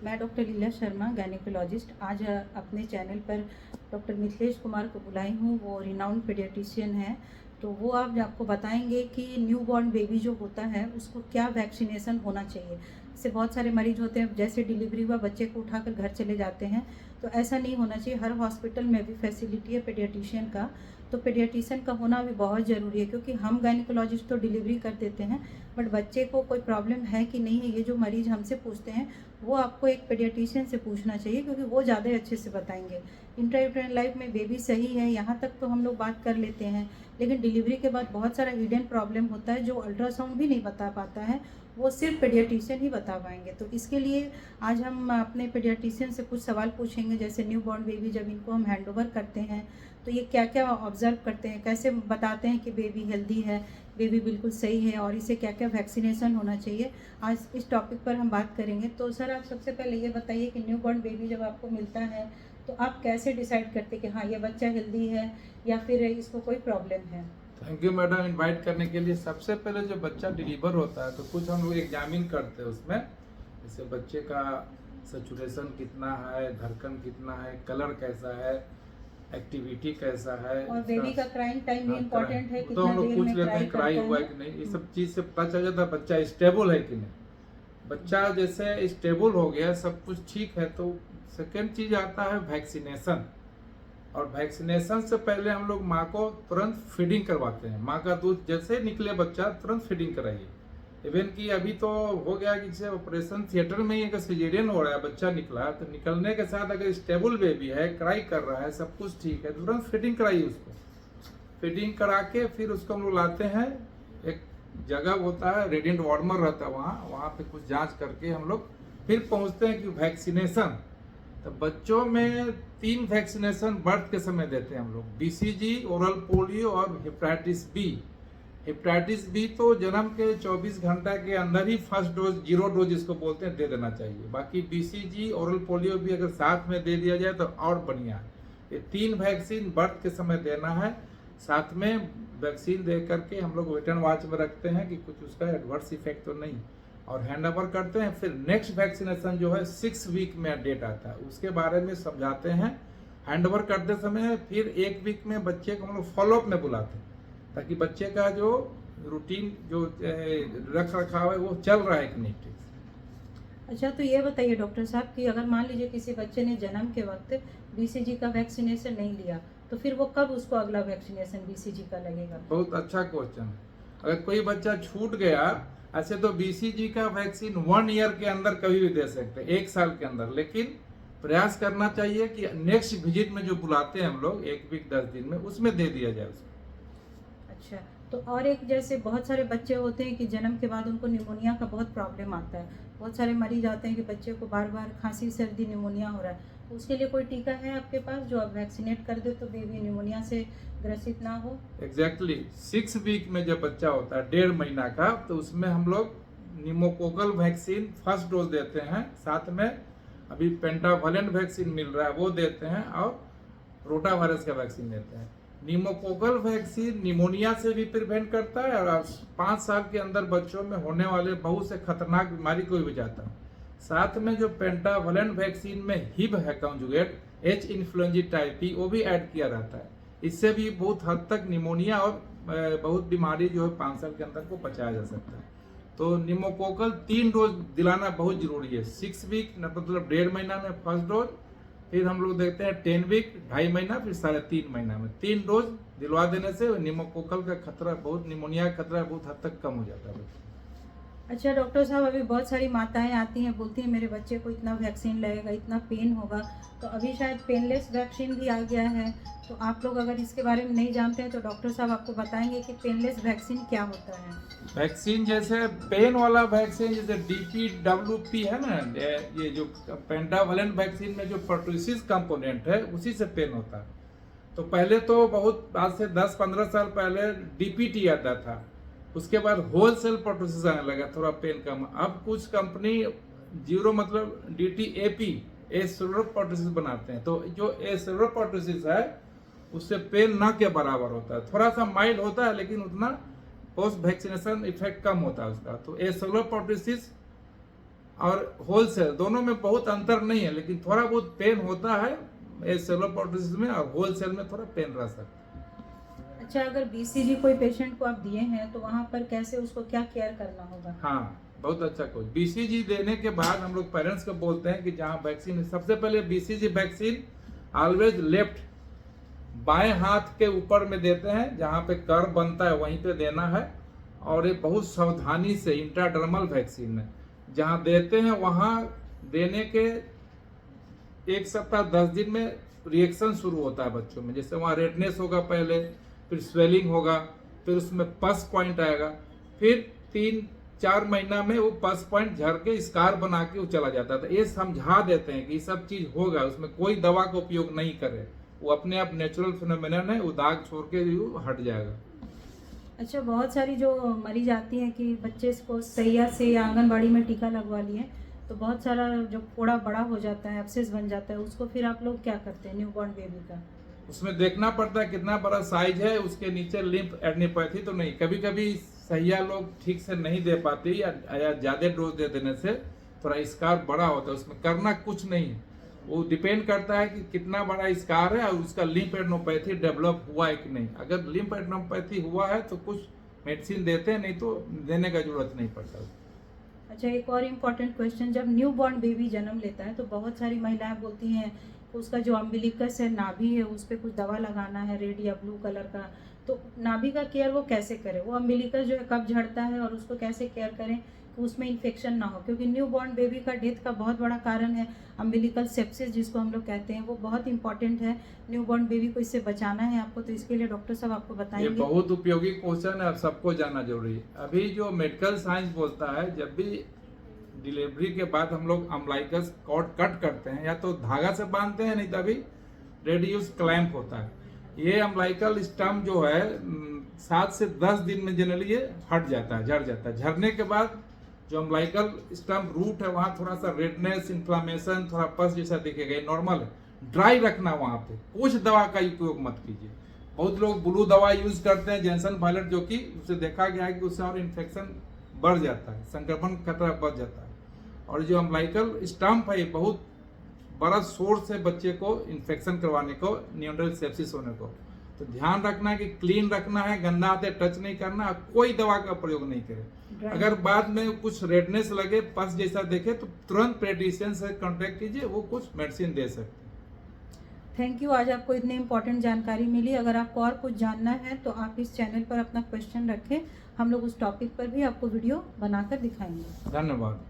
मैं डॉक्टर लीला शर्मा गायनेकोलॉजिस्ट आज अपने चैनल पर डॉक्टर मिथिलेश कुमार को बुलाई हूँ। वो रिनाउंड पीडियाट्रिशियन है। तो वो आज आपको बताएंगे कि न्यू बॉर्न बेबी जो होता है उसको क्या वैक्सीनेशन होना चाहिए। इससे बहुत सारे मरीज होते हैं, जैसे डिलीवरी हुआ बच्चे को उठाकर घर चले जाते हैं, तो ऐसा नहीं होना चाहिए। हर हॉस्पिटल में भी फैसिलिटी है पीडियाट्रिशियन का, तो पीडियाट्रिशियन का होना भी बहुत ज़रूरी है, क्योंकि हम गायनेकोलॉजिस्ट तो डिलीवरी कर देते हैं, बट बच्चे को कोई प्रॉब्लम है कि नहीं है, ये जो मरीज हमसे पूछते हैं वो आपको एक पीडियाट्रिशियन से पूछना चाहिए, क्योंकि वो ज़्यादा अच्छे से बताएंगे। इंट्रायूटेराइन लाइफ में बेबी सही है, यहाँ तक तो हम लोग बात कर लेते हैं, लेकिन डिलीवरी के बाद बहुत सारा हिडन प्रॉब्लम होता है जो अल्ट्रासाउंड भी नहीं बता पाता है, वो सिर्फ पीडियाट्रिशियन ही बता पाएंगे। तो इसके लिए आज हम अपने पीडियाट्रिशियन से कुछ सवाल पूछेंगे, जैसे न्यू बॉर्न बेबी जब इनको हम हैंड ओवर करते हैं तो ये क्या क्या ऑब्जर्व करते हैं, कैसे बताते हैं कि बेबी हेल्दी है, बेबी बिल्कुल सही है, और इसे क्या क्या वैक्सीनेशन होना चाहिए, आज इस टॉपिक पर हम बात करेंगे। तो सर, आप सबसे पहले ये बताइए कि न्यू बॉर्न बेबी जब आपको मिलता है तो आप कैसे डिसाइड करते कि हाँ ये बच्चा हेल्दी है या फिर इसको कोई प्रॉब्लम है। थैंक यू मैडम इनवाइट करने के लिए। सबसे पहले जो बच्चा डिलीवर होता है तो कुछ हम लोग एग्जामिन करते हैं उसमें, जैसे बच्चे का सेचुरेशन कितना है, धड़कन कितना है, कलर कैसा है, एक्टिविटी कैसा है, और बेबी का क्राइंग टाइम भी इम्पोर्टेंट है, तो हम लोग पूछ लेते हैं क्राई हुआ है कि नहीं। ये सब चीज से पता चल जाता है बच्चा स्टेबल है कि नहीं। बच्चा जैसे स्टेबल हो गया, सब कुछ ठीक है, तो सेकेंड चीज आता है वैक्सीनेशन। और वैक्सीनेशन से पहले हम लोग माँ को तुरंत फीडिंग करवाते हैं। माँ का दूध जैसे निकले बच्चा तुरंत फीडिंग कराइए। इवन कि अभी तो हो गया कि जैसे ऑपरेशन थिएटर में ही अगर सिजेरियन हो रहा है, बच्चा निकला, तो निकलने के साथ अगर स्टेबल बेबी है, क्राई कर रहा है, सब कुछ ठीक है, तुरंत फीडिंग कराइए उसको। फीडिंग करा के फिर उसको हम लोग लाते हैं, एक जगह होता है रेडिएंट वार्मर रहता है, वहाँ पे कुछ जांच करके हम लोग फिर पहुँचते हैं कि वैक्सीनेशन। तो बच्चों में 3 वैक्सीनेशन बर्थ के समय देते हैं हम लोग, बीसीजी, ओरल पोलियो और हेपेटाइटिस बी। हेपेटाइटिस बी तो जन्म के 24 घंटा के अंदर ही फर्स्ट डोज, 0 डोज जिसको बोलते हैं, दे देना चाहिए। बाकी बीसीजी, ओरल पोलियो भी अगर साथ में दे दिया जाए तो और बढ़िया है। ये 3 वैक्सीन बर्थ के समय देना है। साथ में वैक्सीन दे करके हम लोग वेट एंड वॉच में रखते हैं कि कुछ उसका एडवर्स इफेक्ट तो नहीं, और हैंड ओवर करते हैं। फिर नेक्स्ट वैक्सीनेशन जो है 6 वीक में डेट आता है, उसके बारे में समझाते हैं हैंड ओवर करते समय। फिर 1 वीक में बच्चे को हम लोग फॉलोअप में बुलाते हैं, ताकि बच्चे का जो रूटीन जो रख रखाव है वो चल रहा है कि नहीं ठीक। अच्छा, तो ये बताइए डॉक्टर साहब कि अगर मान लीजिए किसी बच्चे ने जन्म के वक्त बीसीजी का वैक्सीनेशन नहीं लिया, तो फिर वो कब उसको अगला वैक्सीनेशन बीसीजी का लगेगा। बहुत अच्छा क्वेश्चन है। अगर कोई बच्चा छूट गया, ऐसे तो बीसीजी का वैक्सीन 1 ईयर के अंदर कभी भी दे सकते हैं, 1 साल के अंदर, लेकिन प्रयास करना चाहिए कि नेक्स्ट विजिट में जो बुलाते हैं हम लोग 1 वीक 10 दिन में, उसमें दे दिया जाए उसको। अच्छा, तो और एक, जैसे बहुत सारे बच्चे होते हैं कि जन्म के बाद उनको निमोनिया का बहुत प्रॉब्लम आता है, बहुत सारे मरीज आते हैं कि बच्चे को बार बार खांसी, सर्दी, निमोनिया हो रहा है, तो उसके लिए कोई टीका है आपके पास जो आप वैक्सीनेट कर दे तो बेबी निमोनिया से ग्रसित ना हो। एग्जैक्टली 6 वीक में जब बच्चा होता है, 1.5 महीना का, तो उसमें हम लोग निमोकोकल वैक्सीन फर्स्ट डोज देते हैं। साथ में अभी पेंटावालेंट वैक्सीन मिल रहा है वो देते हैं, और रोटा वायरस का वैक्सीन देते हैं। निमोकोकल वैक्सीन निमोनिया से भी प्रिवेंट करता है, और 5 साल के अंदर बच्चों में होने वाले बहुत से खतरनाक बीमारी को भी बचाता है। साथ में जो पेंटावालेंट वैक्सीन में हिब है कॉन्जुगेट, एच इन्फ्लुएंजा टाइप ई, वो भी ऐड किया रहता है। इससे भी बहुत हद तक निमोनिया और बहुत बीमारी जो है 5 साल के अंदर को बचाया जा सकता है। तो निमोकोकल 3 डोज दिलाना बहुत जरूरी है। 6 वीक मतलब 1.5 महीना में फर्स्ट डोज, फिर हम लोग देखते हैं 10 वीक 2.5 महीना, फिर 3.5 महीना में 3 डोज दिलवा देने से निमोकोकल का खतरा, बहुत निमोनिया का खतरा बहुत हद तक कम हो जाता है। अच्छा डॉक्टर साहब, अभी बहुत सारी माताएं आती हैं, बोलती हैं मेरे बच्चे को इतना वैक्सीन लगेगा, इतना पेन होगा, तो अभी शायद पेनलेस वैक्सीन भी आ गया है, तो आप लोग अगर इसके बारे में नहीं जानते हैं तो डॉक्टर साहब आपको बताएंगे कि पेनलेस वैक्सीन क्या होता है। वैक्सीन जैसे पेन वाला वैक्सीन जैसे DPWP है ना, ये जो पेंटावालेंट वैक्सीन में जो पर्टुसिस कंपोनेंट है उसी से पेन होता है। तो पहले तो बहुत आज से 10-15 साल पहले DPT आता था, उसके बाद होलसेल पर्टुसिस आने लगा, थोड़ा पेन कम। अब कुछ कंपनी 0 मतलब DTAP एसेलुलर पर्टुसिस बनाते हैं, तो जो एसेलुलर पर्टुसिस है उससे पेन न के बराबर होता है, थोड़ा सा माइल्ड होता है, लेकिन उतना पोस्ट वैक्सीनेशन इफेक्ट कम होता है उसका। तो एसेलुलर पर्टुसिस और होलसेल, दोनों में बहुत अंतर नहीं है, लेकिन थोड़ा बहुत पेन होता है ये सेलोपोर्टिस में, और होलसेल में थोड़ा पेन रह सकता है। अच्छा, अगर बीसीजी कोई पेशेंट को आप दिए हैं तो वहाँ पर कैसे उसको क्या केयर करना होगा? हाँ, बहुत अच्छा कोच। बीसीजी देने के बाद हम लोग पेरेंट्स को बोलते हैं कि जहाँ वैक्सीन है, सबसे पहले बीसीजी वैक्सीन ऑलवेज लेफ्ट, बाएं हाथ के ऊपर में देते हैं, जहाँ पे कर बनता है वहीं पे देना है। और ये बहुत सावधानी से इंट्राडर्मल वैक्सीन है, जहाँ देते हैं वहाँ देने के 1 सप्ताह 10 दिन में रिएक्शन शुरू होता है बच्चों में। जैसे वहाँ रेडनेस होगा पहले, फिर स्वेलिंग होगा, फिर उसमें पस पॉइंट आएगा, फिर 3-4 महीना में वो पस पॉइंट झड़ के स्कार बना के वो चला जाता था। ये समझा देते हैं कि ये सब चीज होगा, उसमें कोई दवा का उपयोग नहीं करे, वो अपने आप नेचुरल फिनोमिनन है, वो दाग छोड़ के हट जाएगा। अच्छा, बहुत सारी जो मरीज आती हैं कि बच्चे को सैया से या आंगनबाड़ी में टीका लगवा लिए, तो बहुत सारा जो फोड़ा बड़ा हो जाता है, एब्सेस बन जाता है, उसको फिर आप लोग क्या करते हैं न्यूबॉर्न बेबी का? उसमें देखना पड़ता है कितना बड़ा साइज है, उसके नीचे लिम्फ एडनीपैथी तो नहीं। कभी कभी सैया लोग ठीक से नहीं दे पाती, या ज्यादा डोज दे देने से थोड़ा स्कार बड़ा होता है, उसमें करना कुछ नहीं है। वो डिपेंड करता है कि कितना बड़ा स्कार है और उसका लिम्फ एडनोपैथी डेवलप हुआ है कि नहीं। अगर लिम्फ एडनोपैथी हुआ है तो कुछ मेडिसिन देते हैं, नहीं तो देने का जरूरत नहीं पड़ता। अच्छा, एक और इम्पॉर्टेंट क्वेश्चन, जब न्यू बॉर्न बेबी जन्म लेता है तो बहुत सारी महिलाएं बोलती हैं उसका जो अम्बिलिकस है, नाभि है, उस पर कुछ दवा लगाना है रेड या ब्लू कलर का, तो नाभि का केयर वो कैसे करें? वो अम्बिलिकस जो है कब झड़ता है और उसको कैसे केयर करें कि उसमें इन्फेक्शन ना हो? क्योंकि न्यू बॉर्न बेबी का डेथ का बहुत बड़ा कारण है अम्बिलिकल सेप्सिस, जिसको हम लोग कहते हैं, वो बहुत इंपॉर्टेंट है। न्यू बॉर्न बेबी को इससे बचाना है आपको, तो इसके लिए डॉक्टर साहब आपको बताएंगे। ये बहुत उपयोगी क्वेश्चन है, अब सबको जानना जरूरी है। अभी जो मेडिकल साइंस बोलता है, जब भी डिलीवरी के बाद हम लोग अम्बिलिकस कॉर्ड कट करते हैं, या तो धागा से बांधते हैं, नहीं तो अभी रेडियस क्लैंप होता है। ये अम्बिलिकल स्टम्प जो है 7 से 10 दिन में जनरली ये हट जाता है, झड़ जाता है। झड़ने के बाद जो अम्बिलिकल स्टम्प रूट है वहाँ थोड़ा सा रेडनेस, इन्फ्लामेशन, थोड़ा पस जैसा दिखेगा, ये नॉर्मल है। ड्राई रखना वहाँ पे, कुछ दवा का उपयोग मत कीजिए। बहुत लोग ब्लू दवा यूज करते हैं, जैनसन वायलेट, जो कि उससे देखा गया है कि उससे और इन्फेक्शन बढ़ जाता है, संक्रमण खतरा बढ़ जाता है। और जो अम्बिलिकल स्टम्प है, ये बहुत बड़ा सोर्स है बच्चे को इन्फेक्शन करवाने को, नियोनेटल सेप्सिस होने को। तो ध्यान रखना है कि क्लीन रखना है, गंदा हाथ टच नहीं करना, कोई दवा का प्रयोग नहीं करें। अगर बाद में कुछ रेडनेस लगे, पस जैसा देखे, तो तुरंत पेडियाट्रिशियन से कांटेक्ट कीजिए, वो कुछ मेडिसिन दे सकते हैं। थैंक यू, आज आपको इतनी इंपॉर्टेंट जानकारी मिली। अगर आपको और कुछ जानना है तो आप इस चैनल पर अपना क्वेश्चन रखें, हम लोग उस टॉपिक पर भी आपको वीडियो बनाकर दिखाएंगे। धन्यवाद।